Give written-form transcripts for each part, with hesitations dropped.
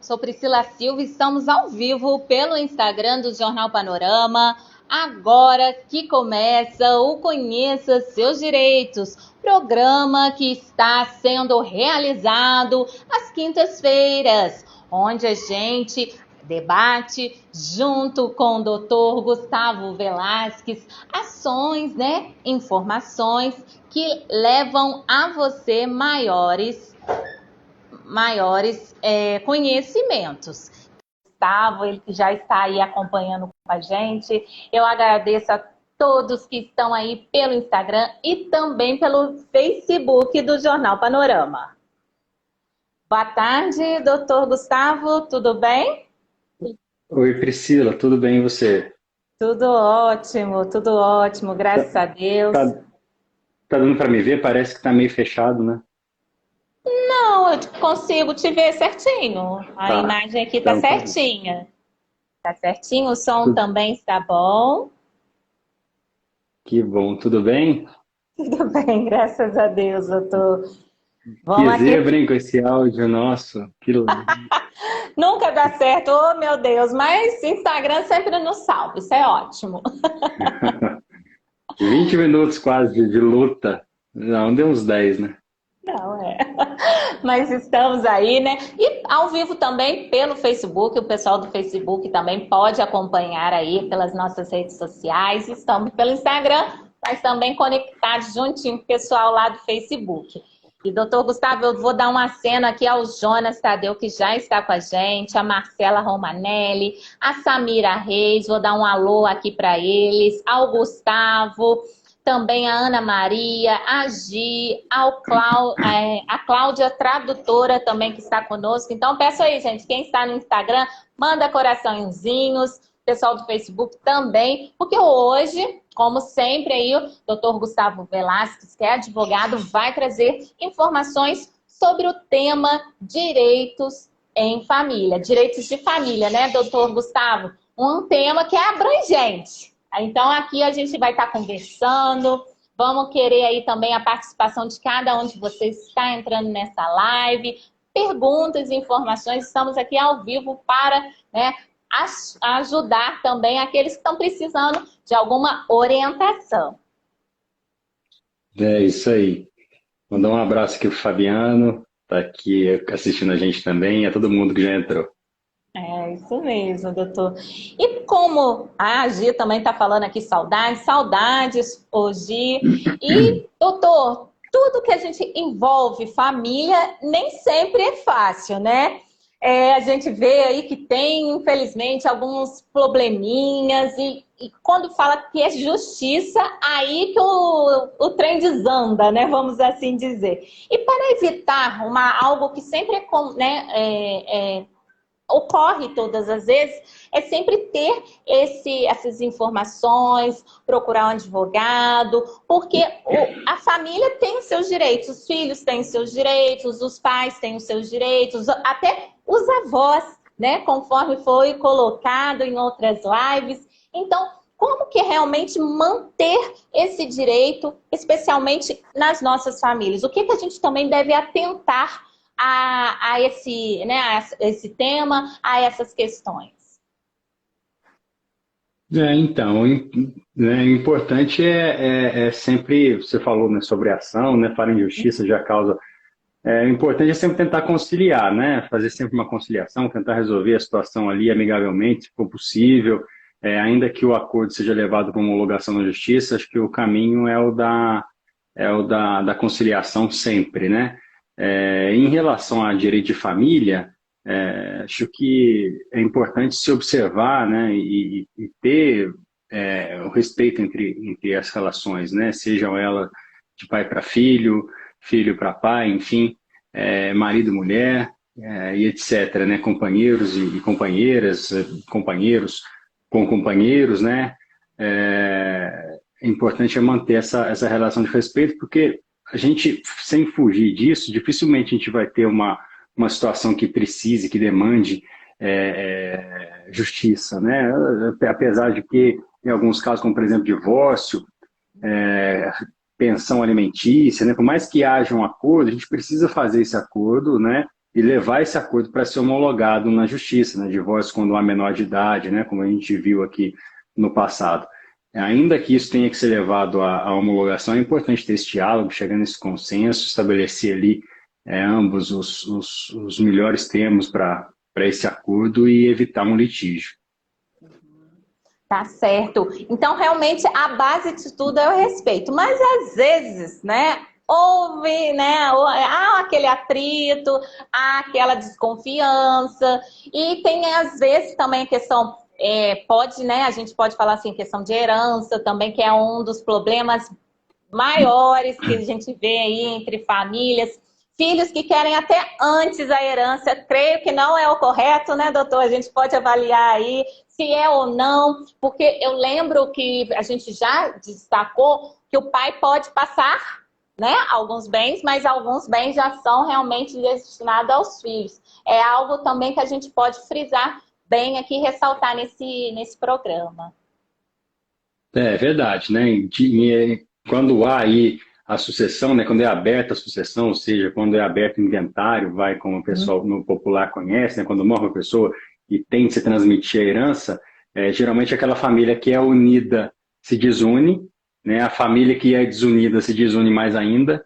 Sou Priscila Silva e estamos ao vivo pelo Instagram do Jornal Panorama. Agora que começa o Conheça Seus Direitos, programa que está sendo realizado às quintas-feiras, onde a gente debate junto com o Dr. Gustavo Velasquez ações, informações que levam a você maiores conhecimentos. Gustavo, ele que já está aí acompanhando com a gente. Eu agradeço a todos que estão aí pelo Instagram e também pelo Facebook do Jornal Panorama. Boa tarde, doutor Gustavo, tudo bem? Oi, Priscila, tudo bem e você? Tudo ótimo, graças a Deus. Tá, tá dando para me ver? Parece que tá meio fechado, né? Não, eu consigo te ver certinho. A Tá, imagem aqui tá então tá bom. certinha. Tá certinho, o som Tu- também está bom. Que bom, tudo bem? Tudo bem, graças a Deus, doutor. Que Vamos zebra, aqui. hein, com esse áudio nosso. Nunca dá certo, oh meu Deus, mas Instagram sempre nos salva, isso é ótimo. 20 minutos quase de luta. Não, deu uns 10, né? Não é. Mas estamos aí, né? E ao vivo também pelo Facebook, o pessoal do Facebook também pode acompanhar aí pelas nossas redes sociais. Estamos pelo Instagram, mas também conectados juntinho com o pessoal lá do Facebook. E, doutor Gustavo, eu vou dar um aceno aqui ao Jonas Tadeu, que já está com a gente, a Marcela Romanelli, a Samira Reis, vou dar um alô aqui para eles, ao Gustavo, também a Ana Maria, a Gi, a Cláudia Tradutora também que está conosco. Então, peço aí, gente, quem está no Instagram, manda coraçõezinhos, pessoal do Facebook também, porque hoje, como sempre, aí o doutor Gustavo Velasquez, que é advogado, vai trazer informações sobre o tema direitos em família, direitos de família, né, doutor Gustavo? Um tema que é abrangente. Então, aqui a gente vai estar conversando, vamos querer aí também a participação de cada um de vocês que está entrando nessa live, perguntas e informações, estamos aqui ao vivo para, né, ajudar também aqueles que estão precisando de alguma orientação. É isso aí. Mandar um abraço aqui pro Fabiano, tá aqui assistindo a gente também, e a todo mundo que já entrou. É isso mesmo, doutor. E como a Gi também está falando aqui, saudades, ô Gi. E, doutor, tudo que a gente envolve família nem sempre é fácil, né? A gente vê aí que tem, infelizmente, alguns probleminhas e quando fala que é justiça, aí que o trem desanda, né? Vamos assim dizer. E para evitar algo que sempre ocorre todas as vezes, é sempre ter essas informações, procurar um advogado, porque a família tem os seus direitos, os filhos têm os seus direitos, os pais têm os seus direitos, até os avós, né? Conforme foi colocado em outras lives. Então, como que é realmente manter esse direito, especialmente nas nossas famílias? O que a gente também deve atentar a esse tema, a essas questões? O importante é sempre, você falou, né, sobre ação, né, para a injustiça já causa. O importante é sempre tentar conciliar, né, fazer sempre uma conciliação, tentar resolver a situação ali amigavelmente, se for possível, ainda que o acordo seja levado para homologação na justiça, acho que o caminho é o da conciliação sempre, né? Em relação a direito de família, acho que é importante se observar, né, e ter o respeito entre as relações, né, sejam elas de pai para filho, filho para pai, enfim, marido e mulher, e etc., né, companheiros e companheiras, companheiros com companheiros, né, importante é manter essa relação de respeito, porque a gente, sem fugir disso, dificilmente a gente vai ter uma situação que precise, que demande justiça, né? Apesar de que, em alguns casos, como por exemplo divórcio, é, pensão alimentícia, né? Por mais que haja um acordo, a gente precisa fazer esse acordo, né? e levar esse acordo para ser homologado na justiça, né? Divórcio quando há menor de idade, né? Como a gente viu aqui no passado. Ainda que isso tenha que ser levado à homologação, é importante ter esse diálogo, chegar nesse consenso, estabelecer ali ambos os melhores termos para esse acordo e evitar um litígio. Tá certo. Então, realmente, a base de tudo é o respeito. Mas, às vezes, né, houve, né, aquele atrito, aquela desconfiança. E tem, às vezes, também a questão, pode, né, a gente pode falar assim, questão de herança também, que é um dos problemas maiores que a gente vê aí entre famílias. Filhos que querem até antes a herança, creio que não é o correto, né, doutor? A gente pode avaliar aí se é ou não, porque eu lembro que a gente já destacou que o pai pode passar, né, alguns bens, mas alguns bens já são realmente destinados aos filhos. É algo também que a gente pode frisar bem aqui, ressaltar nesse programa. É verdade, né? Quando há aí a sucessão, né? Quando é aberta a sucessão, ou seja, quando é aberto o inventário, vai como o pessoal no popular conhece, né? Quando morre uma pessoa e tem de se transmitir a herança, geralmente aquela família que é unida se desune, né? A família que é desunida se desune mais ainda,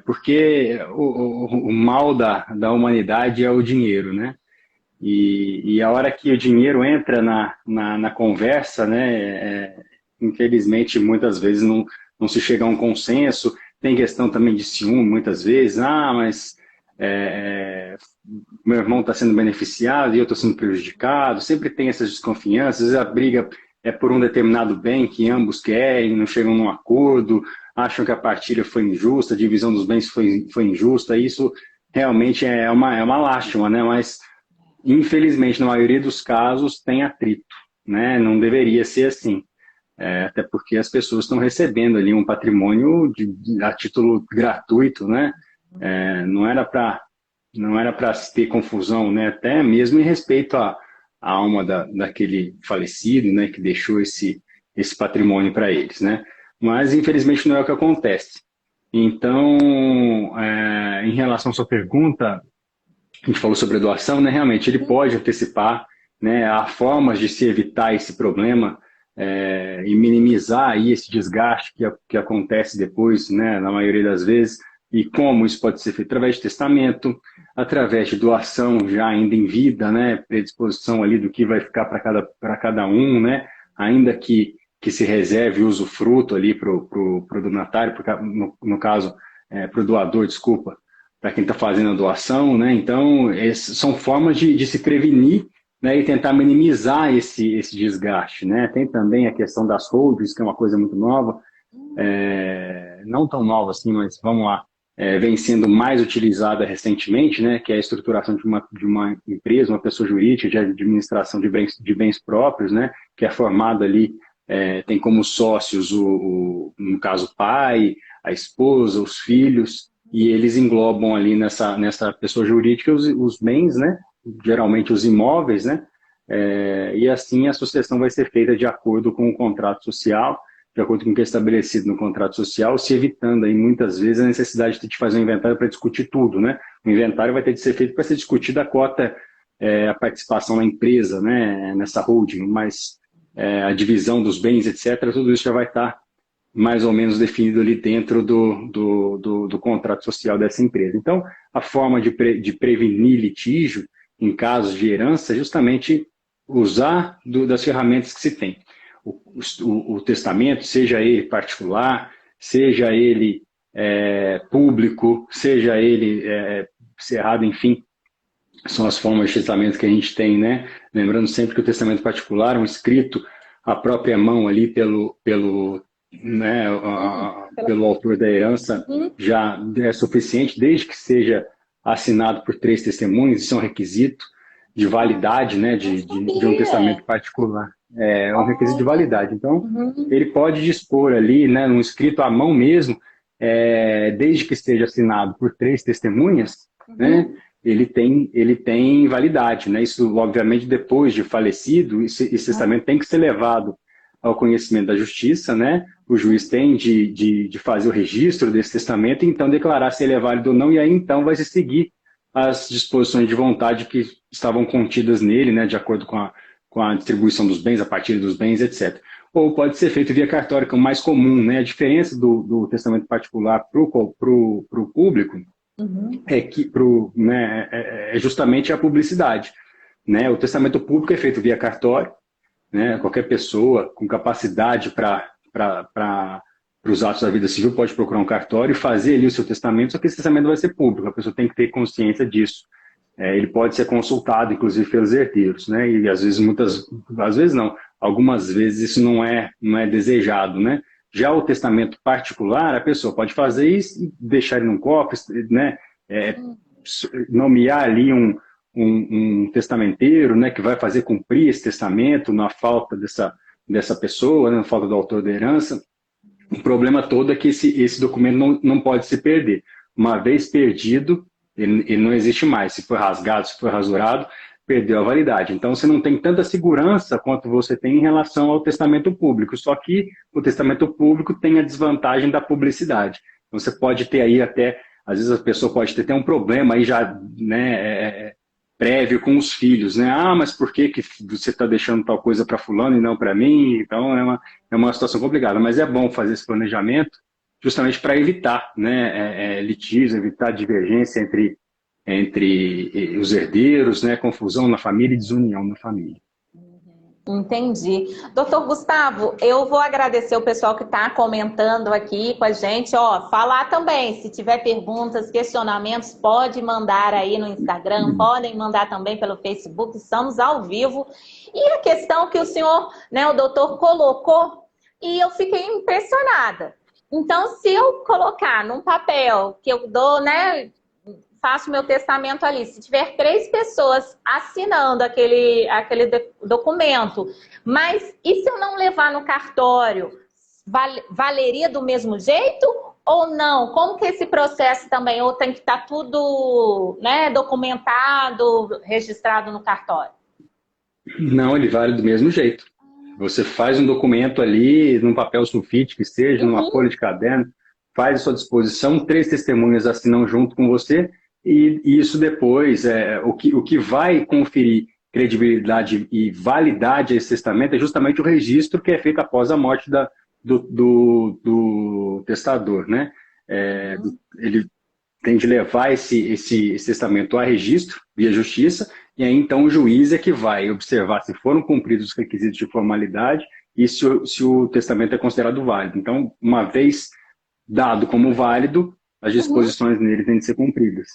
porque o mal da humanidade é o dinheiro, né? E a hora que o dinheiro entra na conversa, né, infelizmente, muitas vezes não se chega a um consenso. Tem questão também de ciúme, muitas vezes. Mas meu irmão está sendo beneficiado e eu estou sendo prejudicado. Sempre tem essas desconfianças. Às vezes a briga é por um determinado bem que ambos querem, não chegam num acordo, acham que a partilha foi injusta, a divisão dos bens foi injusta. Isso realmente é uma lástima, né? Mas infelizmente, na maioria dos casos, tem atrito, né? Não deveria ser assim. Até porque as pessoas estão recebendo ali um patrimônio a título gratuito, né? Não era para ter confusão, né? Até mesmo em respeito à alma daquele falecido, né? Que deixou esse patrimônio para eles, né? Mas, infelizmente, não é o que acontece. Então, em relação à sua pergunta, a gente falou sobre a doação, né? Realmente ele pode antecipar, né? Há formas de se evitar esse problema e minimizar aí esse desgaste que acontece depois, né? Na maioria das vezes. E como isso pode ser feito? Através de testamento, através de doação já ainda em vida, né? Predisposição ali do que vai ficar para cada um, né? Ainda que se reserve o usufruto ali para o donatário, no caso, para o doador, desculpa, para quem está fazendo a doação, né? Então, são formas de se prevenir, né? E tentar minimizar esse desgaste, né? Tem também a questão das holdings, que é uma coisa muito nova, não tão nova assim, mas vamos lá, vem sendo mais utilizada recentemente, né? Que é a estruturação de uma empresa, uma pessoa jurídica de administração de bens próprios, né? Que é formada ali, tem como sócios, no caso, o pai, a esposa, os filhos, e eles englobam ali nessa pessoa jurídica os bens, né? Geralmente os imóveis, né? E assim a sucessão vai ser feita de acordo com o contrato social, de acordo com o que é estabelecido no contrato social, se evitando aí muitas vezes a necessidade de fazer um inventário para discutir tudo, né? O inventário vai ter de ser feito para ser discutida a cota, a participação na empresa, né? Nessa holding, mas a divisão dos bens, etc., tudo isso já vai estar mais ou menos definido ali dentro do contrato social dessa empresa. Então, a forma de prevenir litígio em casos de herança é justamente usar das ferramentas que se tem. O testamento, seja ele particular, seja ele público, seja ele cerrado, enfim, são as formas de testamento que a gente tem, né? Lembrando sempre que o testamento particular é um escrito à própria mão ali pelo autor da herança, já é suficiente, desde que seja assinado por 3 testemunhas. Isso é um requisito de validade, né, de um testamento particular. É um requisito de validade. Então, ele pode dispor ali, né, num escrito à mão mesmo, desde que esteja assinado por 3 testemunhas, né, ele tem validade, né? Isso, obviamente, depois de falecido, esse testamento tem que ser levado ao conhecimento da justiça, né? O juiz tem de fazer o registro desse testamento e então declarar se ele é válido ou não, e aí então vai se seguir as disposições de vontade que estavam contidas nele, né, de acordo com a distribuição dos bens, a partilha dos bens, etc. Ou pode ser feito via cartório, que é o mais comum, né? A diferença do testamento particular para o público é que né, é justamente a publicidade, né? O testamento público é feito via cartório, né? Qualquer pessoa com capacidade para os atos da vida civil pode procurar um cartório e fazer ali o seu testamento, só que esse testamento vai ser público, a pessoa tem que ter consciência disso. Ele pode ser consultado, inclusive, pelos herdeiros, né? E às vezes, às vezes não, algumas vezes isso não é desejado, né? Já o testamento particular, a pessoa pode fazer isso e deixar ele num cofre, né? Nomear ali um testamenteiro, né? Que vai fazer cumprir esse testamento na falta dessa pessoa, né, na falta do autor da herança. O problema todo é que esse documento não pode se perder. Uma vez perdido, ele não existe mais. Se foi rasgado, se foi rasurado, perdeu a validade. Então, você não tem tanta segurança quanto você tem em relação ao testamento público. Só que o testamento público tem a desvantagem da publicidade. Então, você pode ter aí até, às vezes a pessoa pode ter até um problema aí já, né, prévio com os filhos, né? Ah, mas por que você está deixando tal coisa para fulano e não para mim? Então, é uma situação complicada. Mas é bom fazer esse planejamento justamente para evitar, né, litígios, evitar divergência entre os herdeiros, né, confusão na família e desunião na família. Entendi. Doutor Gustavo, eu vou agradecer o pessoal que está comentando aqui com a gente. Ó, falar também, se tiver perguntas, questionamentos, pode mandar aí no Instagram, podem mandar também pelo Facebook, estamos ao vivo. E a questão que o senhor, né, o doutor colocou, e eu fiquei impressionada. Então, se eu colocar num papel que eu dou, né, faço meu testamento ali, se tiver 3 pessoas assinando aquele documento, mas e se eu não levar no cartório, valeria do mesmo jeito ou não? Como que esse processo também, ou tem que estar tudo, né, documentado, registrado no cartório? Não, ele vale do mesmo jeito. Você faz um documento ali, num papel sulfite que seja, numa folha de caderno, faz à sua disposição, 3 testemunhas assinam junto com você, e isso depois, o que vai conferir credibilidade e validade a esse testamento é justamente o registro que é feito após a morte do testador, né? Ele tem de levar esse testamento a registro, via justiça, e aí então o juiz é que vai observar se foram cumpridos os requisitos de formalidade e se o testamento é considerado válido. Então, uma vez dado como válido, as disposições nele têm de ser cumpridas.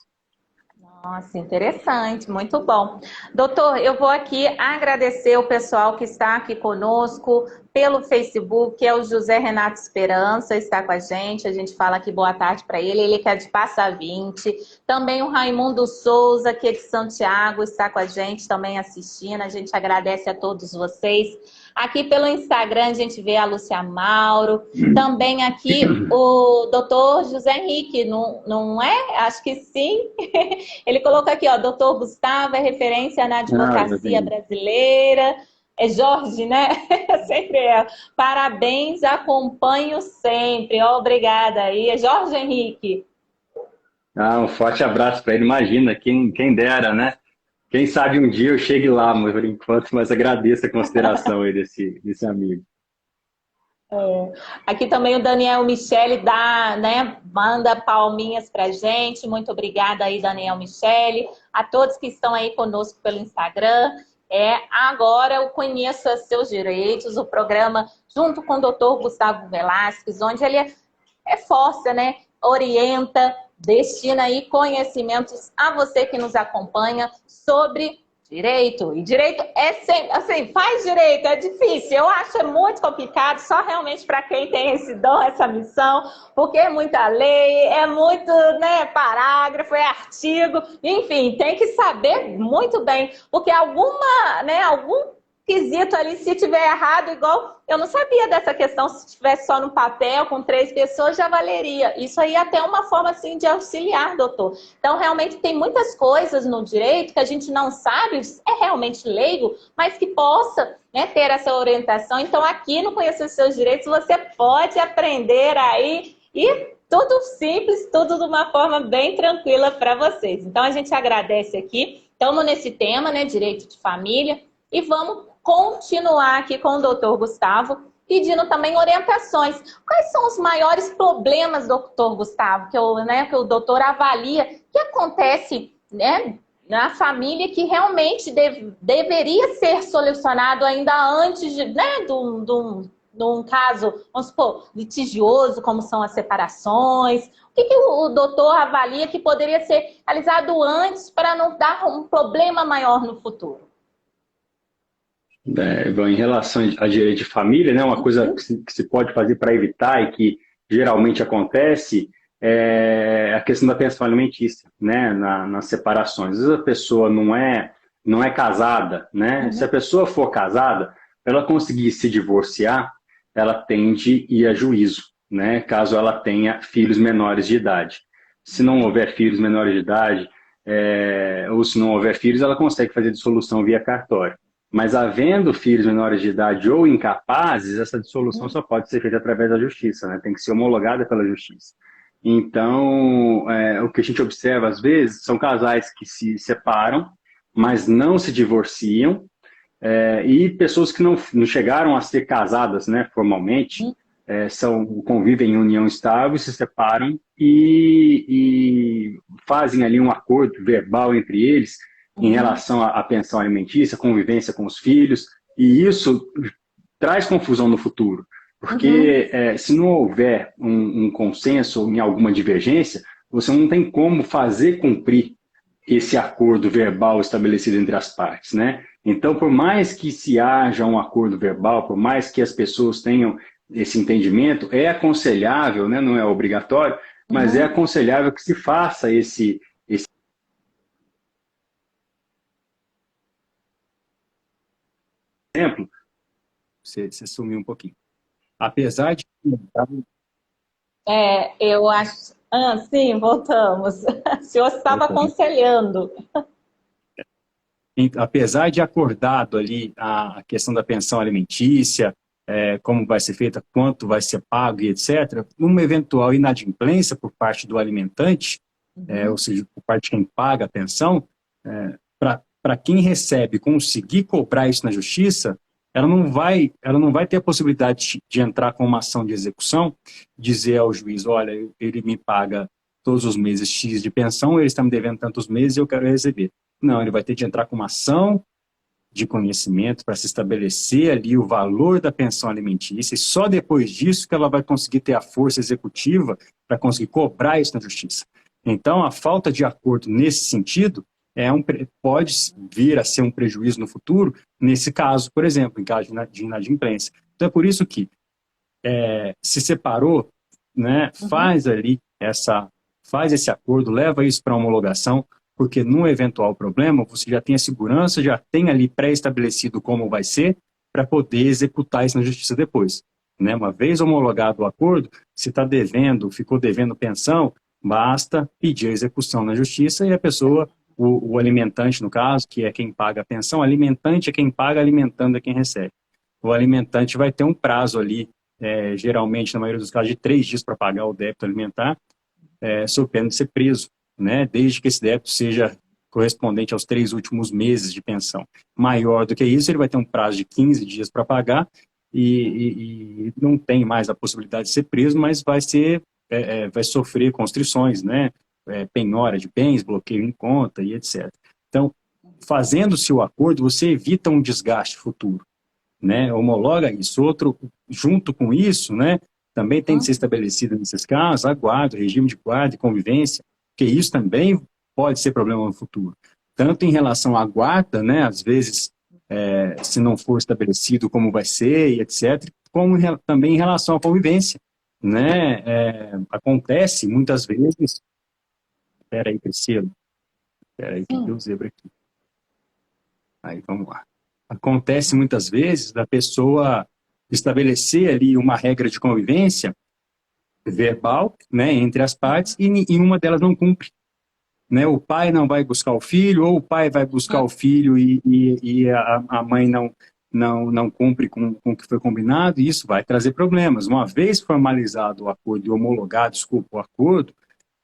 Nossa, interessante, muito bom. Doutor, eu vou aqui agradecer o pessoal que está aqui conosco pelo Facebook, é o José Renato Esperança, está com a gente fala aqui boa tarde para ele que é de Passa 20. Também o Raimundo Souza, que é de Santiago, está com a gente também assistindo, a gente agradece a todos vocês. Aqui pelo Instagram a gente vê a Lúcia Mauro. Também aqui o doutor José Henrique, não é? Acho que sim. Ele colocou aqui, ó, doutor Gustavo é referência na advocacia brasileira. É Jorge, né? Sempre é. Parabéns, acompanho sempre. Obrigada aí. É Jorge Henrique. Um forte abraço para ele. Imagina, quem dera, né? Quem sabe um dia eu chegue lá, mas por enquanto, mas agradeço a consideração aí desse amigo. Aqui também o Daniel Michele manda palminhas pra gente. Muito obrigada aí, Daniel Michele. A todos que estão aí conosco pelo Instagram. Agora eu Conheça Seus Direitos, o programa junto com o doutor Gustavo Velasquez, onde ele reforça, né? Orienta, destina aí conhecimentos a você que nos acompanha sobre direito. E direito é sempre, assim, faz direito, é difícil. Eu acho muito complicado, só realmente para quem tem esse dom, essa missão, porque é muita lei, é muito, né, parágrafo, é artigo, enfim, tem que saber muito bem, porque algum quesito ali, se tiver errado, igual eu não sabia dessa questão, se tivesse só no papel, com 3 pessoas, já valeria. Isso aí é até uma forma assim de auxiliar, doutor. Então, realmente, tem muitas coisas no direito que a gente não sabe, é realmente leigo, mas que possa, né, ter essa orientação. Então, aqui no Conhecer Seus Direitos, você pode aprender aí e tudo simples, tudo de uma forma bem tranquila para vocês. Então, a gente agradece aqui. Estamos nesse tema, né, direito de família, e vamos continuar aqui com o doutor Gustavo, pedindo também orientações. Quais são os maiores problemas, doutor Gustavo, que o doutor avalia que acontece, né, na família, que realmente deveria ser solucionado ainda antes de, né, de um caso, vamos supor, litigioso, como são as separações? O que o doutor avalia que poderia ser realizado antes para não dar um problema maior no futuro? Bom, em relação a direito de família, né, uma coisa que se pode fazer para evitar e que geralmente acontece é a questão da pensão alimentícia, né, nas separações. Às vezes a pessoa não é casada, né? Se a pessoa for casada, para ela conseguir se divorciar, ela tende a ir a juízo, né, caso ela tenha filhos menores de idade. Se não houver filhos menores de idade, ou se não houver filhos, ela consegue fazer dissolução via cartório. Mas havendo filhos menores de idade ou incapazes, essa dissolução só pode ser feita através da justiça, né? Tem que ser homologada pela justiça. Então, o que a gente observa às vezes são casais que se separam, mas não se divorciam, e pessoas que não chegaram a ser casadas, né, formalmente, convivem em união estável, se separam e fazem ali um acordo verbal entre eles, em relação à pensão alimentícia, convivência com os filhos, e isso traz confusão no futuro, porque se não houver um consenso em alguma divergência, você não tem como fazer cumprir esse acordo verbal estabelecido entre as partes, né? Então, por mais que se haja um acordo verbal, por mais que as pessoas tenham esse entendimento, é aconselhável, né? Não é obrigatório, mas é aconselhável que se faça esse exemplo. Você sumiu um pouquinho. Apesar de... Eu acho... sim, voltamos. O senhor estava aconselhando. Apesar de acordado ali a questão da pensão alimentícia, como vai ser feita, quanto vai ser pago e etc., uma eventual inadimplência por parte do alimentante, ou seja, por parte de quem paga a pensão, para quem recebe conseguir cobrar isso na justiça, ela não vai ter a possibilidade de entrar com uma ação de execução, dizer ao juiz, olha, ele me paga todos os meses X de pensão, ele está me devendo tantos meses e eu quero receber. Não, ele vai ter de entrar com uma ação de conhecimento para se estabelecer ali o valor da pensão alimentícia, e só depois disso que ela vai conseguir ter a força executiva para conseguir cobrar isso na justiça. Então, a falta de acordo nesse sentido pode vir a ser um prejuízo no futuro, nesse caso, por exemplo, em caso de inadimplência. Então, é por isso que se separou, né, faz esse acordo, leva isso para homologação, porque num eventual problema, você já tem a segurança, já tem ali pré-estabelecido como vai ser, para poder executar isso na justiça depois. Né? Uma vez homologado o acordo, se está devendo, ficou devendo pensão, basta pedir a execução na justiça e a pessoa, o alimentante no caso, que é quem paga a pensão, alimentante é quem paga, alimentando é quem recebe. O alimentante vai ter um prazo ali, geralmente na maioria dos casos, de 3 dias para pagar o débito alimentar, sob pena de ser preso, né? Desde que esse débito seja correspondente aos 3 últimos meses de pensão. Maior do que isso, ele vai ter um prazo de 15 dias para pagar e não tem mais a possibilidade de ser preso, mas vai sofrer constrições, né? Penhora de bens, bloqueio em conta e etc. Então, fazendo-se o acordo, você evita um desgaste futuro, né? Homologa isso. Outro, junto com isso, né? Também tem que ser estabelecido nesses casos a guarda, regime de guarda e convivência, porque isso também pode ser problema no futuro. Tanto em relação à guarda, né? Às vezes, se não for estabelecido como vai ser e etc., como também em relação à convivência, né? Acontece muitas vezes... Espera aí, Priscila. Espera aí, que deu zebra aqui. Aí, vamos lá. Acontece muitas vezes da pessoa estabelecer ali uma regra de convivência verbal, né, entre as partes, e uma delas não cumpre. Né? O pai não vai buscar o filho, ou o pai vai buscar o filho e a mãe não cumpre com o que foi combinado, e isso vai trazer problemas. Uma vez formalizado o acordo e homologado, desculpa, o acordo,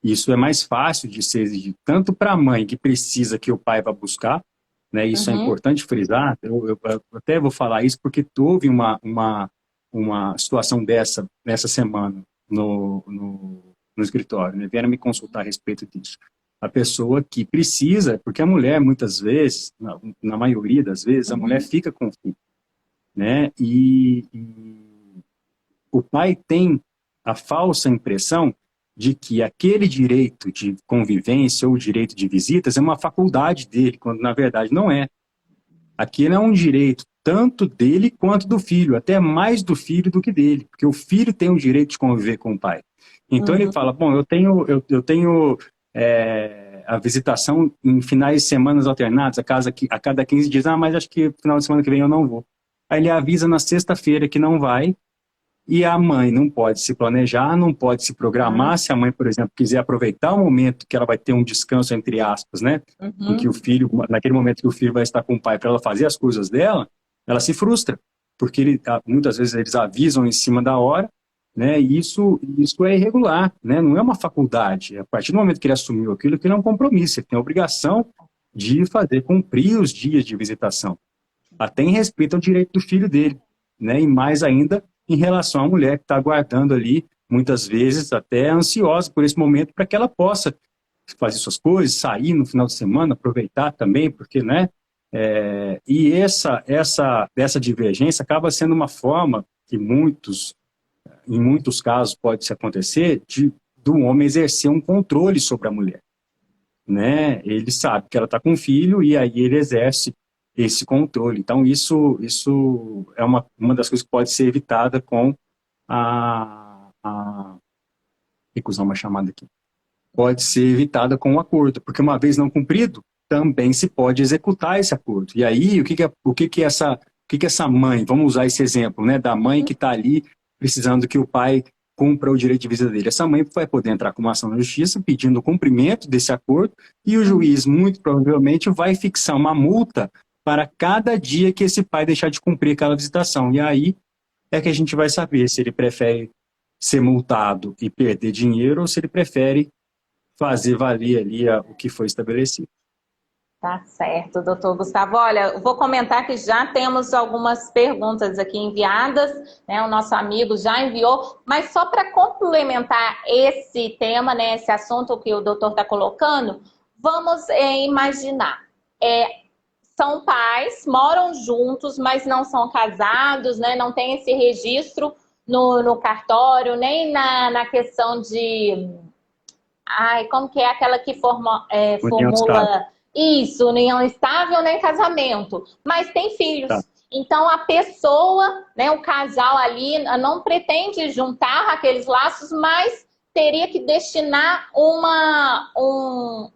isso é mais fácil de ser exigido, tanto para a mãe, que precisa que o pai vá buscar, né, isso é importante frisar, eu até vou falar isso porque houve uma situação nessa semana no escritório, né, vieram me consultar a respeito disso. A pessoa que precisa, porque a mulher, muitas vezes, na maioria das vezes, a mulher fica com o filho, né, e o pai tem a falsa impressão de que aquele direito de convivência ou direito de visitas é uma faculdade dele, quando na verdade não é. Aquele é um direito tanto dele quanto do filho, até mais do filho do que dele, porque o filho tem o direito de conviver com o pai. Então ele fala, bom, eu tenho a visitação em finais de semanas alternados, a cada 15 dias, mas acho que no final de semana que vem eu não vou. Aí ele avisa na sexta-feira que não vai, e a mãe não pode se planejar, não pode se programar. Se a mãe, por exemplo, quiser aproveitar o momento que ela vai ter um descanso, entre aspas, né? Em que o filho, naquele momento que o filho vai estar com o pai para ela fazer as coisas dela, ela se frustra, porque muitas vezes eles avisam em cima da hora, né? E isso é irregular, né? Não é uma faculdade. A partir do momento que ele assumiu aquilo é um compromisso, ele tem a obrigação de fazer cumprir os dias de visitação, até em respeito ao direito do filho dele, né? E mais ainda em relação à mulher que está aguardando ali, muitas vezes até ansiosa por esse momento, para que ela possa fazer suas coisas, sair no final de semana, aproveitar também, porque, né? E essa divergência acaba sendo uma forma que em muitos casos pode se acontecer, do homem exercer um controle sobre a mulher, né? Ele sabe que ela está com um filho e aí ele exerce esse controle. Então, isso é uma das coisas que pode ser evitada com recusar uma chamada aqui. Pode ser evitada com o acordo, porque uma vez não cumprido, também se pode executar esse acordo. E aí, o que essa mãe, vamos usar esse exemplo, né, da mãe que está ali precisando que o pai cumpra o direito de visita dele. Essa mãe vai poder entrar com uma ação na justiça pedindo o cumprimento desse acordo e o juiz, muito provavelmente, vai fixar uma multa para cada dia que esse pai deixar de cumprir aquela visitação. E aí é que a gente vai saber se ele prefere ser multado e perder dinheiro ou se ele prefere fazer valer ali o que foi estabelecido. Tá certo, doutor Gustavo. Olha, eu vou comentar que já temos algumas perguntas aqui enviadas, né? O nosso amigo já enviou, mas só para complementar esse tema, né? Esse assunto que o doutor está colocando, vamos imaginar. São pais, moram juntos, mas não são casados, né? Não tem esse registro no cartório, nem na questão de... como que é aquela que formula... Isso, união estável nem casamento, mas tem filhos. Tá. Então a pessoa, né, o casal ali não pretende juntar aqueles laços, mas teria que destinar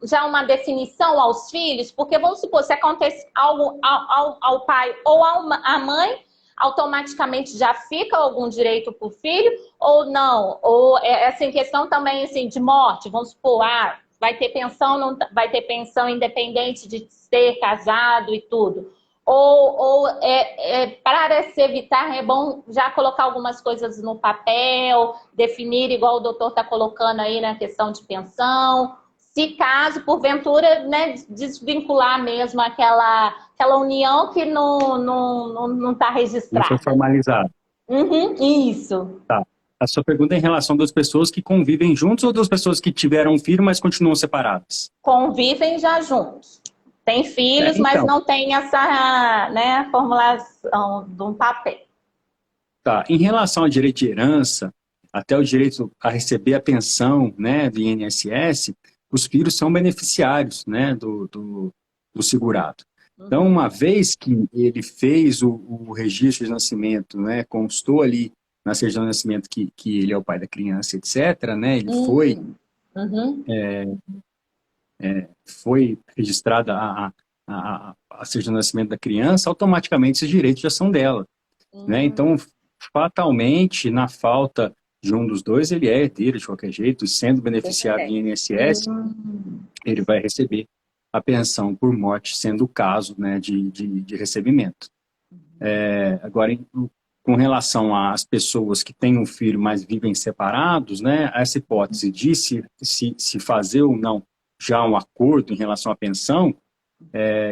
já uma definição aos filhos, porque vamos supor, se acontece algo ao pai ou à mãe, automaticamente já fica algum direito para o filho ou não? Ou essa questão também assim, de morte, vamos supor, vai ter pensão, não vai ter pensão independente de ser casado e tudo. Ou para se evitar, é bom já colocar algumas coisas no papel, definir, igual o doutor está colocando aí na questão de pensão. Se caso, porventura, né, desvincular mesmo aquela união que não está registrada. Não foi formalizada. Isso. Tá. A sua pergunta é em relação das pessoas que convivem juntos ou das pessoas que tiveram um filho, mas continuam separadas? Convivem já juntos. Tem filhos, então, mas não tem essa, né, formulação de um papel. Tá. Em relação ao direito de herança, até o direito a receber a pensão, né, do INSS, os filhos são beneficiários, né, do segurado. Então, uma vez que ele fez o registro de nascimento, né, constou ali na certidão de nascimento que ele é o pai da criança, etc., né, ele foi registrada a certidão de nascimento da criança, automaticamente esses direitos já são dela. Né? Então, fatalmente, na falta de um dos dois, ele é herdeiro de qualquer jeito, sendo beneficiário do INSS, ele vai receber a pensão por morte, sendo o caso, né, de recebimento. Agora, com relação às pessoas que têm um filho, mas vivem separados, né, essa hipótese de se fazer ou não já um acordo em relação à pensão,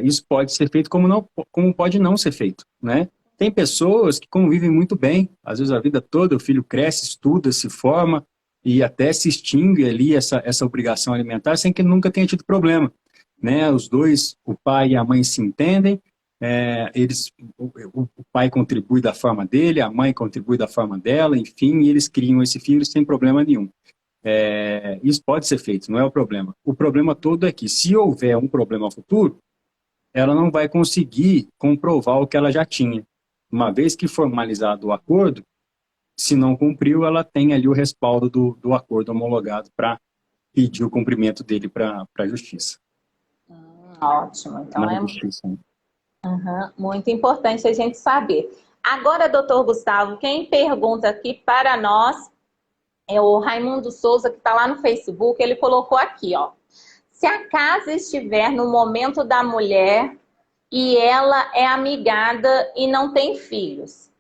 isso pode ser feito como pode não ser feito, né? Tem pessoas que convivem muito bem, às vezes a vida toda, o filho cresce, estuda, se forma e até se extingue ali essa obrigação alimentar sem que nunca tenha tido problema, né? Os dois, o pai e a mãe se entendem, o pai contribui da forma dele, a mãe contribui da forma dela, enfim, e eles criam esse filho sem problema nenhum. Isso pode ser feito, não é o problema. O problema todo é que, se houver um problema futuro, ela não vai conseguir comprovar o que ela já tinha. Uma vez que formalizado o acordo, se não cumpriu, ela tem ali o respaldo do acordo homologado para pedir o cumprimento dele para a justiça. Ótimo. Então Na justiça, né? Muito importante a gente saber. Agora, doutor Gustavo, quem pergunta aqui para nós é o Raimundo Souza, que está lá no Facebook. Ele colocou aqui, ó. Se a casa estiver no momento da mulher e ela é amigada e não tem filhos,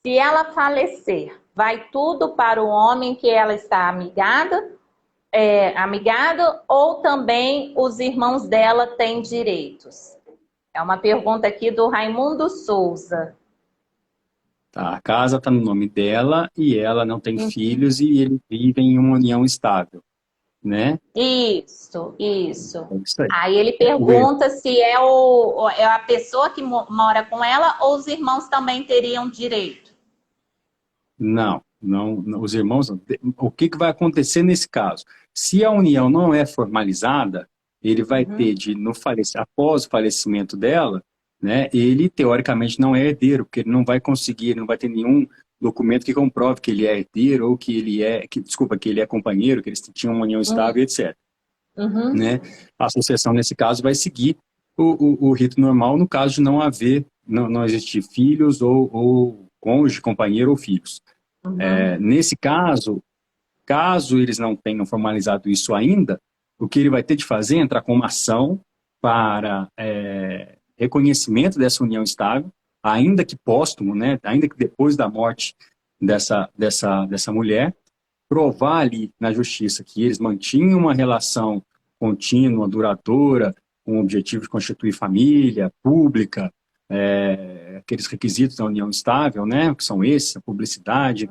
se ela falecer, vai tudo para o homem que ela está amigado, ou também os irmãos dela têm direitos? É uma pergunta aqui do Raimundo Souza. Tá, a casa está no nome dela e ela não tem filhos e eles vivem em uma união estável, né? Isso. É isso aí. Aí ele pergunta se é a pessoa que mora com ela ou os irmãos também teriam direito. Não, os irmãos, o que vai acontecer nesse caso? Se a união não é formalizada, ele vai ter após o falecimento dela, né, ele teoricamente não é herdeiro, porque ele não vai conseguir, ele não vai ter nenhum documento que comprove que ele é herdeiro ou que ele é companheiro, que eles tinham uma união estável, etc. Né? A sucessão, nesse caso, vai seguir o rito normal no caso de não existir filhos ou cônjuge, companheiro ou filhos. Nesse caso eles não tenham formalizado isso ainda, o que ele vai ter de fazer é entrar com uma ação para reconhecimento dessa união estável, ainda que póstumo, né? Ainda que depois da morte dessa mulher, provar ali na justiça que eles mantinham uma relação contínua, duradoura, com o objetivo de constituir família, pública, aqueles requisitos da união estável, né? Que são esses, a publicidade,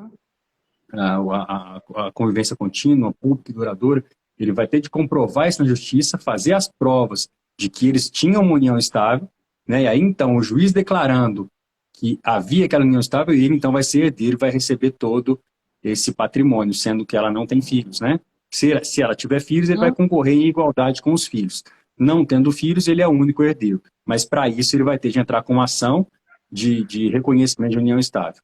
a convivência contínua, pública e duradoura. Ele vai ter de comprovar isso na justiça, fazer as provas de que eles tinham uma união estável, né? E aí, então, o juiz declarando que havia aquela união estável, ele, então, vai ser herdeiro, vai receber todo esse patrimônio, sendo que ela não tem filhos, né? Se ela tiver filhos, ele vai concorrer em igualdade com os filhos. Não tendo filhos, ele é o único herdeiro. Mas, para isso, ele vai ter de entrar com uma ação de reconhecimento de união estável.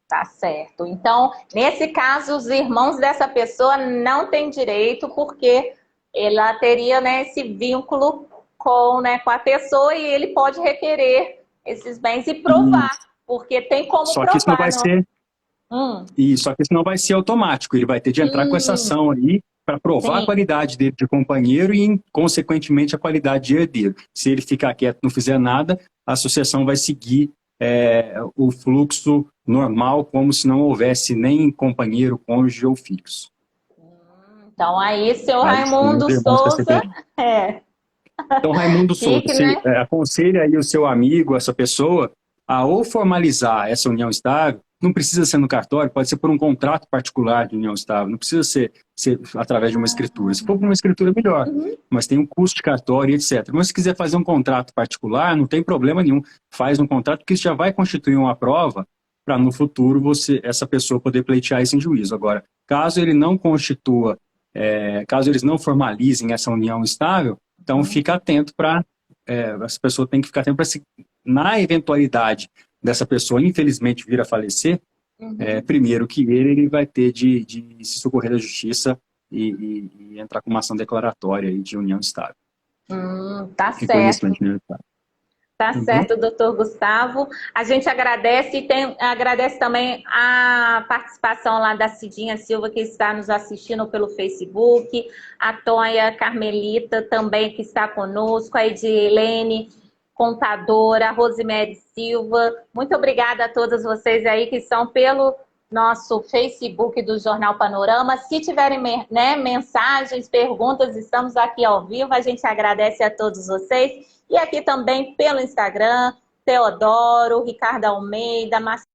Tá certo. Então, nesse caso, os irmãos dessa pessoa não têm direito, porque ela teria, né, esse vínculo com a pessoa e ele pode requerer esses bens e provar, porque tem como só provar. Que isso não vai ser... Só que isso não vai ser automático. Ele vai ter de entrar com essa ação aí para provar a qualidade dele de companheiro e, consequentemente, a qualidade de herdeiro. Se ele ficar quieto e não fizer nada, a sucessão vai seguir o fluxo normal, como se não houvesse nem companheiro, cônjuge ou filhos. Então aí, seu Raimundo Souza... Então, Raimundo Souza, aconselha aí o seu amigo, essa pessoa, a ou formalizar essa união estável. Não precisa ser no cartório, pode ser por um contrato particular de união estável, não precisa ser através de uma escritura. Se for por uma escritura, melhor, mas tem um custo de cartório, etc. Mas se quiser fazer um contrato particular, não tem problema nenhum. Faz um contrato, porque isso já vai constituir uma prova para no futuro essa pessoa poder pleitear isso em juízo. Agora, caso ele não constitua, caso eles não formalizem essa união estável, então fica atento essa pessoa tem que ficar atento para, na eventualidade dessa pessoa, infelizmente, vir a falecer, primeiro que ele vai ter de se socorrer da justiça e entrar com uma ação declaratória aí de união estável. Tá certo. Tá certo, doutor Gustavo. A gente agradece e agradece também a participação lá da Cidinha Silva, que está nos assistindo pelo Facebook, a Tonha Carmelita também, que está conosco, a Edilene contadora, Rosemary Silva. Muito obrigada a todos vocês aí que estão pelo nosso Facebook do Jornal Panorama. Se tiverem, né, mensagens, perguntas, estamos aqui ao vivo. A gente agradece a todos vocês. E aqui também pelo Instagram, Teodoro, Ricardo Almeida, Marcelo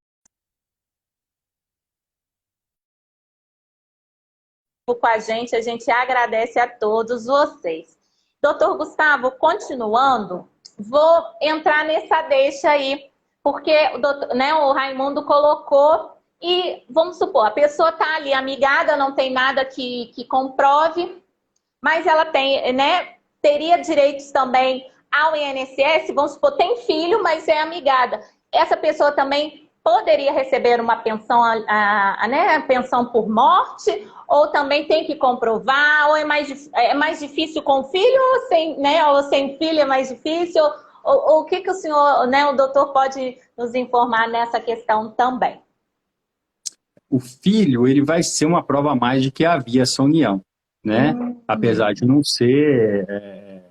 com a gente agradece a todos vocês. Doutor Gustavo, continuando, vou entrar nessa deixa aí, porque o Raimundo colocou, e vamos supor, a pessoa está ali amigada, não tem nada que comprove, mas ela tem, né, teria direitos também ao INSS, vamos supor, tem filho, mas é amigada. Essa pessoa também poderia receber uma pensão, né, pensão por morte, ou também tem que comprovar, ou é mais difícil com filho, ou sem, né, ou sem filho é mais difícil, ou o que o senhor, né, o doutor pode nos informar nessa questão também? O filho, ele vai ser uma prova a mais de que havia essa união, né? Apesar de não ser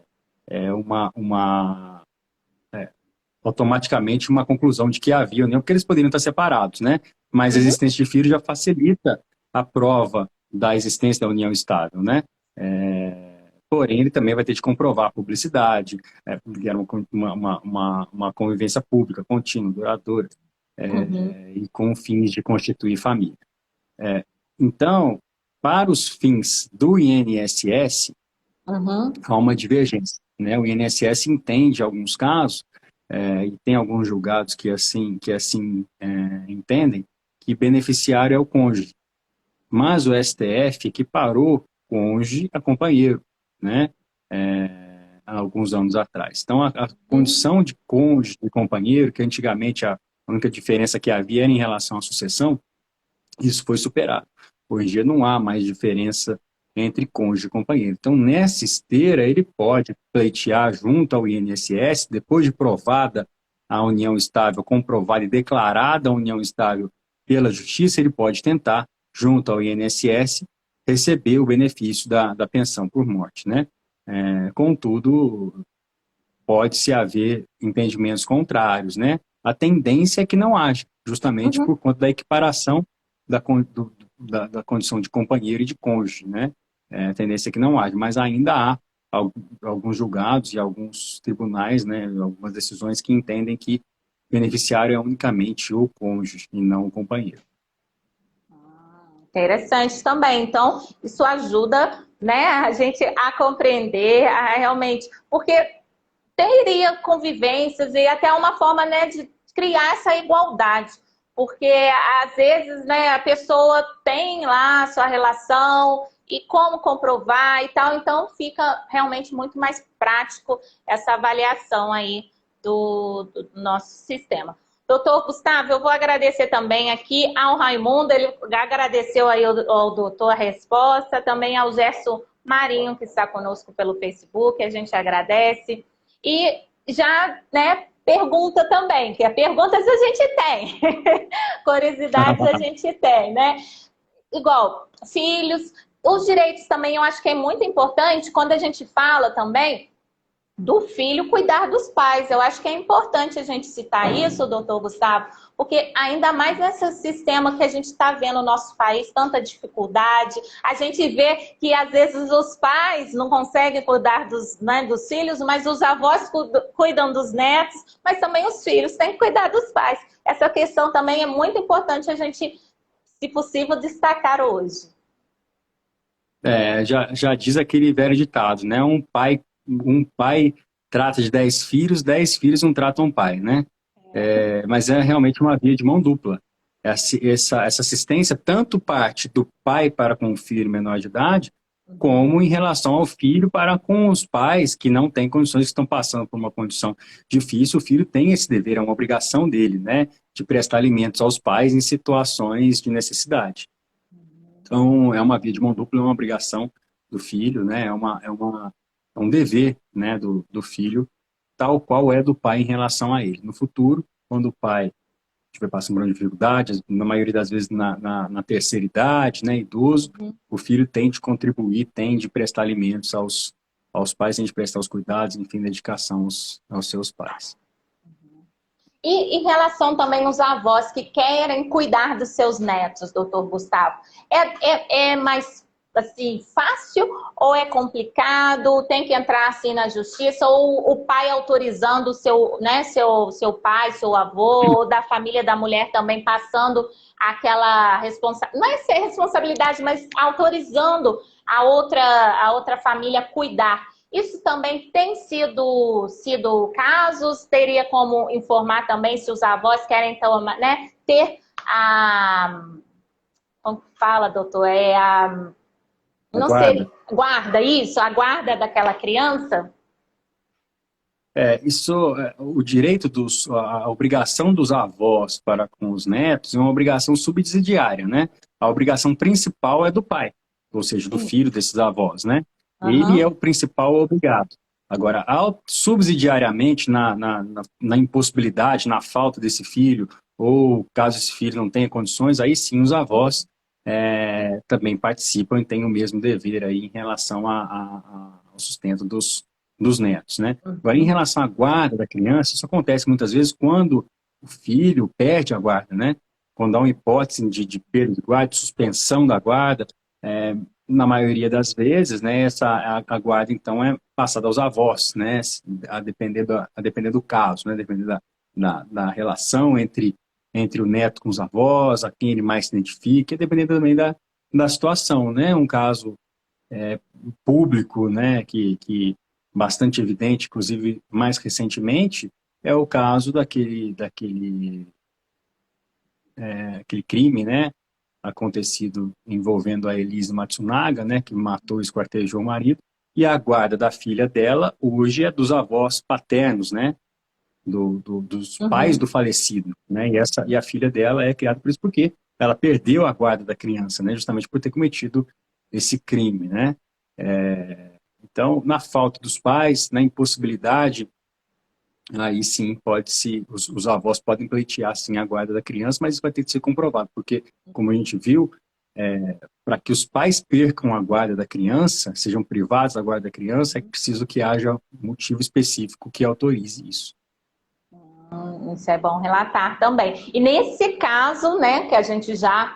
automaticamente uma conclusão de que havia união, porque eles poderiam estar separados, né? Mas a existência de filho já facilita a prova da existência da união estável, né? Porém, ele também vai ter de comprovar a publicidade, porque era uma convivência pública, contínua, duradoura, e com fins de constituir família. Então, para os fins do INSS, há uma divergência, né? O INSS entende alguns casos, e tem alguns julgados que assim entendem, que beneficiário é o cônjuge. Mas o STF equiparou cônjuge a companheiro, né? Há alguns anos atrás. Então, a condição de cônjuge e companheiro, que antigamente a única diferença que havia era em relação à sucessão, isso foi superado. Hoje em dia não há mais diferença entre cônjuge e companheiro. Então, nessa esteira, ele pode pleitear junto ao INSS, depois de provada a união estável, comprovada e declarada a união estável pela justiça, ele pode tentar, junto ao INSS, receber o benefício da pensão por morte, né? Contudo, pode-se haver entendimentos contrários, né? A tendência é que não haja, justamente por conta da equiparação da condição de companheiro e de cônjuge, né? A tendência é que não haja, mas ainda há alguns julgados e alguns tribunais, né, algumas decisões que entendem que o beneficiário é unicamente o cônjuge e não o companheiro. Interessante também. Então, isso ajuda, né, a gente a compreender, a realmente... Porque teria convivências e até uma forma, né, de criar essa igualdade. Porque, às vezes, né, a pessoa tem lá a sua relação e como comprovar e tal. Então, fica realmente muito mais prático essa avaliação aí do nosso sistema. Doutor Gustavo, eu vou agradecer também aqui ao Raimundo, ele agradeceu aí ao doutor a resposta, também ao Gerson Marinho, que está conosco pelo Facebook, a gente agradece. E já, né, pergunta também, que perguntas a gente tem, curiosidades a gente tem, né? Igual, filhos, os direitos também eu acho que é muito importante quando a gente fala também do filho cuidar dos pais. Eu acho que é importante a gente citar isso, doutor Gustavo, porque ainda mais nesse sistema que a gente está vendo no nosso país, tanta dificuldade, a gente vê que às vezes os pais não conseguem cuidar dos filhos, mas os avós cuidam dos netos, mas também os filhos têm que cuidar dos pais. Essa questão também é muito importante a gente, se possível, destacar hoje. Já diz aquele velho ditado, né? Um pai trata de 10 filhos não tratam um pai, né? Mas é realmente uma via de mão dupla. Essa assistência tanto parte do pai para com o filho menor de idade, como em relação ao filho para com os pais que não têm condições, que estão passando por uma condição difícil. O filho tem esse dever, é uma obrigação dele, né? De prestar alimentos aos pais em situações de necessidade. Então, é uma via de mão dupla, é uma obrigação do filho, né? É um dever, né, do filho, tal qual é do pai em relação a ele. No futuro, quando o pai estiver passando por dificuldades, na maioria das vezes na terceira idade, né, idoso, o filho tem de contribuir, tem de prestar alimentos aos pais, a gente prestar os cuidados, enfim, dedicação aos seus pais. E em relação também aos avós que querem cuidar dos seus netos, doutor Gustavo, é mais assim, fácil ou é complicado? Tem que entrar assim na justiça ou o pai autorizando o seu, né, seu pai, seu avô, ou da família da mulher também passando aquela responsabilidade, não é ser responsabilidade, mas autorizando a outra família cuidar. Isso também tem sido casos, teria como informar também se os avós querem tomar, né, ter a... Como fala, doutor? Não sei, guarda isso? A guarda daquela criança? O direito a obrigação dos avós para com os netos é uma obrigação subsidiária, né? A obrigação principal é do pai, ou seja, do filho desses avós, né? Ele é o principal obrigado. Agora, subsidiariamente, na impossibilidade, na falta desse filho, ou caso esse filho não tenha condições, aí sim os avós também participam e têm o mesmo dever aí em relação ao sustento dos netos, né? Agora, em relação à guarda da criança, isso acontece muitas vezes quando o filho perde a guarda, né? Quando há uma hipótese de perda de guarda, de suspensão da guarda, na maioria das vezes, né, a guarda, então, é passada aos avós, né, a depender do caso, né, depender da relação entre o neto com os avós, a quem ele mais se identifica, dependendo também da situação, né, um caso público, né, que bastante evidente, inclusive mais recentemente, é o caso daquele crime, né, acontecido envolvendo a Elise Matsunaga, né, que matou e esquartejou o marido, e a guarda da filha dela hoje é dos avós paternos, né, dos pais do falecido, né, e a filha dela é criada por isso porque ela perdeu a guarda da criança, né, justamente por ter cometido esse crime, né. Então, na falta dos pais, na impossibilidade, aí sim os avós podem pleitear sim a guarda da criança, mas isso vai ter que ser comprovado, porque, como a gente viu, para que os pais percam a guarda da criança, sejam privados da guarda da criança, é preciso que haja um motivo específico que autorize isso. Isso é bom relatar também. E nesse caso, né, que a gente já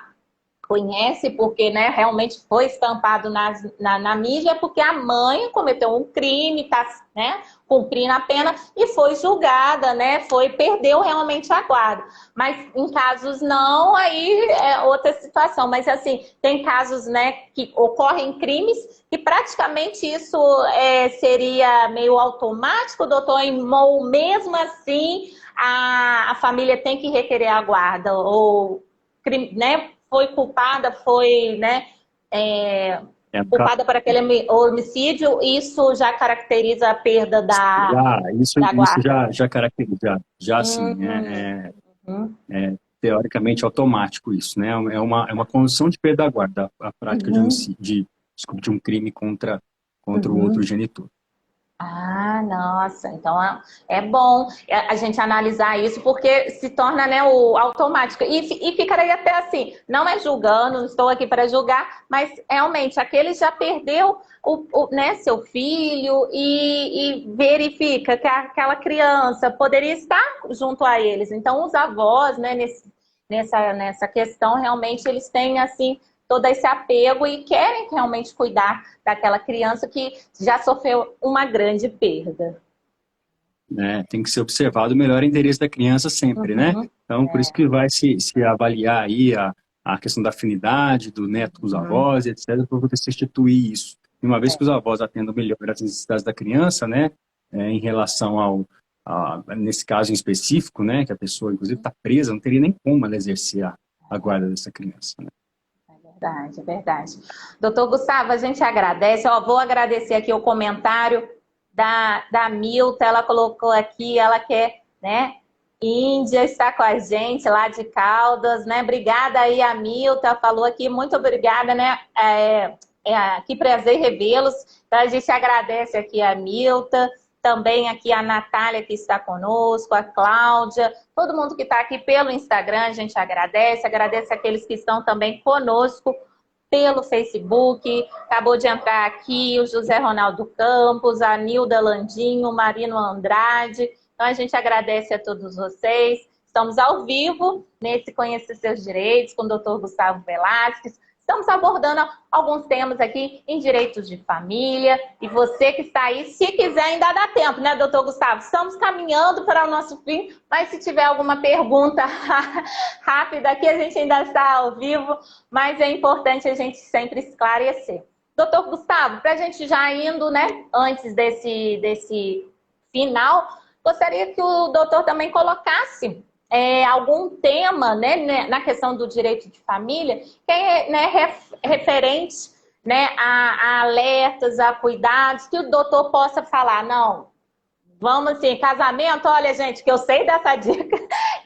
conhece, porque, né, realmente foi estampado na mídia, porque a mãe cometeu um crime, está, né, cumprindo a pena e foi julgada, né, perdeu realmente a guarda. Mas em casos não, aí é outra situação. Mas assim, tem casos, né, que ocorrem crimes que praticamente isso seria meio automático, doutor, ou mesmo assim a família tem que requerer a guarda, ou, né, foi culpada, né, culpada por aquele homicídio, isso já caracteriza a perda da guarda? Isso já caracteriza, sim, teoricamente automático isso, né, é uma condição de perda da guarda, a prática de homicídio, de um crime contra o outro genitor. Ah, nossa, então é bom a gente analisar isso, porque se torna, né, o automático. E ficaria até assim, não é julgando, não estou aqui para julgar, mas realmente aquele já perdeu né, seu filho e verifica que aquela criança poderia estar junto a eles. Então os avós, né, nessa questão, realmente eles têm assim todo esse apego e querem realmente cuidar daquela criança que já sofreu uma grande perda. Tem que ser observado o melhor interesse da criança sempre, né? Então, por isso que vai se avaliar aí a questão da afinidade do neto com os avós, etc., para poder substituir isso. E uma vez que os avós atendam melhor as necessidades da criança, né, em relação nesse caso em específico, né, que a pessoa, inclusive, está presa, não teria nem como ela exercer a guarda dessa criança, né? É verdade. Doutor Gustavo, a gente agradece. Vou agradecer aqui o comentário da Milta. Ela colocou aqui, ela quer, né, Índia, está com a gente lá de Caldas, né? Obrigada aí, a Milta falou aqui, muito obrigada, né? Que prazer revê-los. Então, a gente agradece aqui a Milta. Também aqui a Natália, que está conosco, a Cláudia, todo mundo que está aqui pelo Instagram, a gente agradece aqueles que estão também conosco pelo Facebook. Acabou de entrar aqui o José Ronaldo Campos, a Nilda Landinho, o Marino Andrade. Então, a gente agradece a todos vocês. Estamos ao vivo nesse Conhecer Seus Direitos com o Dr. Gustavo Velasquez. Estamos abordando alguns temas aqui em direitos de família. E você que está aí, se quiser, ainda dá tempo, né, doutor Gustavo? Estamos caminhando para o nosso fim, mas se tiver alguma pergunta rápida aqui, a gente ainda está ao vivo, mas é importante a gente sempre esclarecer. Doutor Gustavo, para a gente já indo, né, antes desse final, gostaria que o doutor também colocasse algum tema, né, na questão do direito de família, que é, né, referente, né, a alertas, a cuidados, que o doutor possa falar, não, vamos assim, casamento, olha gente, que eu sei dessa dica,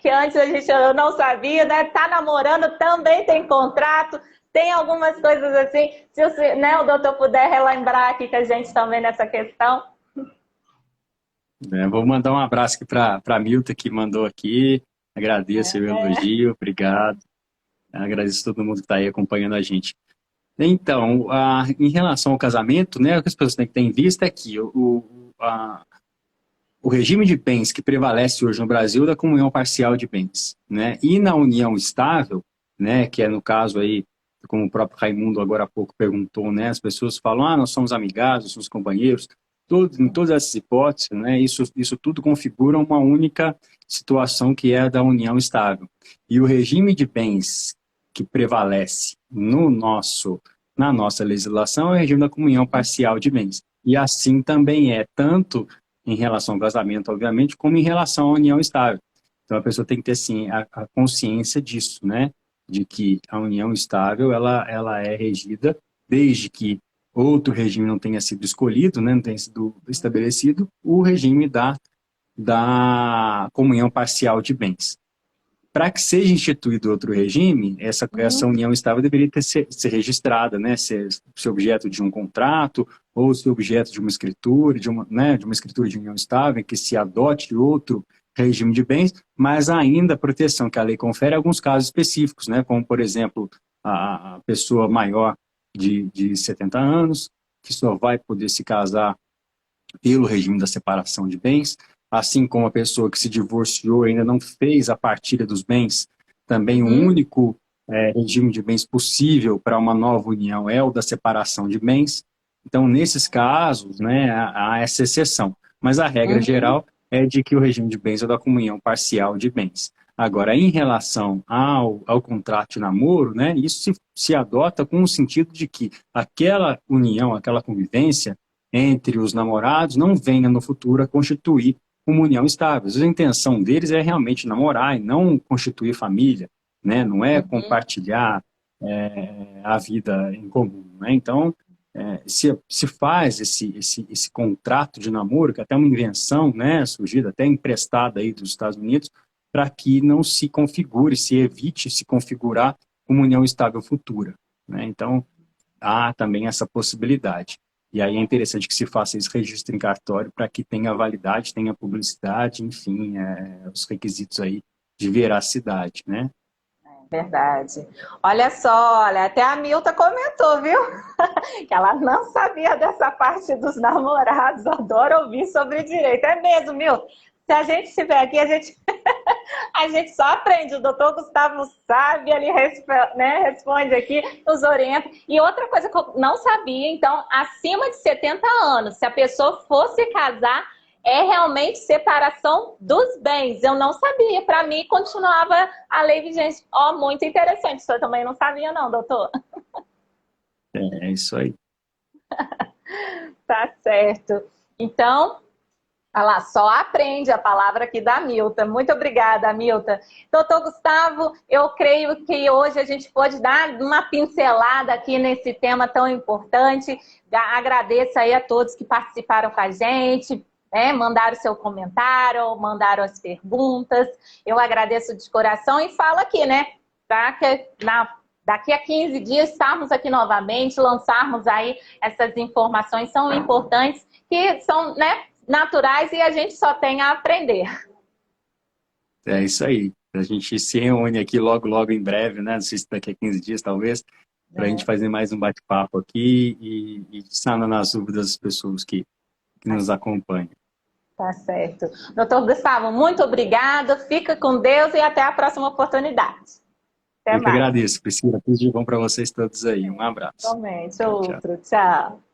que antes eu não sabia, né, tá namorando, também tem contrato, tem algumas coisas assim, se né, o doutor puder relembrar aqui com a gente também nessa questão. Vou mandar um abraço aqui para a Milta, que mandou aqui. Agradeço o elogio, obrigado. Agradeço a todo mundo que está aí acompanhando a gente. Então, em relação ao casamento, né, o que as pessoas têm que ter em vista é que o regime de bens que prevalece hoje no Brasil é da comunhão parcial de bens, né? E na união estável, né, que é no caso aí, como o próprio Raimundo agora há pouco perguntou, né, as pessoas falam, nós somos amigados, nós somos companheiros. Em todas essas hipóteses, né, isso tudo configura uma única situação que é a da união estável. E o regime de bens que prevalece na nossa legislação é o regime da comunhão parcial de bens. E assim também é, tanto em relação ao casamento, obviamente, como em relação à união estável. Então a pessoa tem que ter assim, a consciência disso, né, de que a união estável ela é regida desde que outro regime não tenha sido escolhido, né, não tenha sido estabelecido, o regime da comunhão parcial de bens. Para que seja instituído outro regime, essa união estável deveria ser registrada, né, ser objeto de um contrato, ou ser objeto de uma escritura, de uma escritura de união estável, em que se adote outro regime de bens, mas ainda a proteção que a lei confere em alguns casos específicos, né, como, por exemplo, a pessoa maior de 70 anos, que só vai poder se casar pelo regime da separação de bens, assim como a pessoa que se divorciou e ainda não fez a partilha dos bens, também o único regime de bens possível para uma nova união é o da separação de bens. Então, nesses casos, né, há essa exceção. Mas a regra geral é de que o regime de bens é da comunhão parcial de bens. Agora, em relação ao contrato de namoro, né, isso se adota com o sentido de que aquela união, aquela convivência entre os namorados não venha no futuro a constituir uma união estável. A intenção deles é realmente namorar e não constituir família, né, não é compartilhar a vida em comum, né? Então, se faz esse contrato de namoro, que é até uma invenção, né, surgida, até emprestada aí dos Estados Unidos, para que não se configure, se evite se configurar uma união estável futura, né? Então, há também essa possibilidade. E aí é interessante que se faça esse registro em cartório para que tenha validade, tenha publicidade, enfim, os requisitos aí de veracidade, né? Verdade. Olha só, até a Milta comentou, viu? Que ela não sabia dessa parte dos namorados. Adoro ouvir sobre direito. É mesmo, Milta. Se a gente estiver aqui, a gente só aprende. O doutor Gustavo sabe, ele responde aqui, nos orienta. E outra coisa que eu não sabia, então, acima de 70 anos, se a pessoa fosse casar, é realmente separação dos bens. Eu não sabia. Para mim, continuava a lei vigente. Muito interessante. Isso eu também não sabia, não, doutor. É isso aí. Tá certo. Então, olha lá, só aprende a palavra aqui da Milta. Muito obrigada, Milta. Doutor Gustavo, eu creio que hoje a gente pode dar uma pincelada aqui nesse tema tão importante. Agradeço aí a todos que participaram com a gente, mandaram seu comentário, mandaram as perguntas. Eu agradeço de coração e falo aqui, né? Daqui a 15 dias estarmos aqui novamente, lançarmos aí essas informações, são importantes, que são, né, naturais e a gente só tem a aprender. É isso aí. A gente se reúne aqui logo em breve, né? Não sei se daqui a 15 dias, talvez, para a gente fazer mais um bate-papo aqui e sanar nas dúvidas das pessoas que nos acompanham. Tá certo. Doutor Gustavo, muito obrigada. Fica com Deus e até a próxima oportunidade. Até Eu que mais. agradeço, Priscila. Tudo de bom para vocês todos aí. Um abraço. Somente Tchau, tchau. outro. Tchau.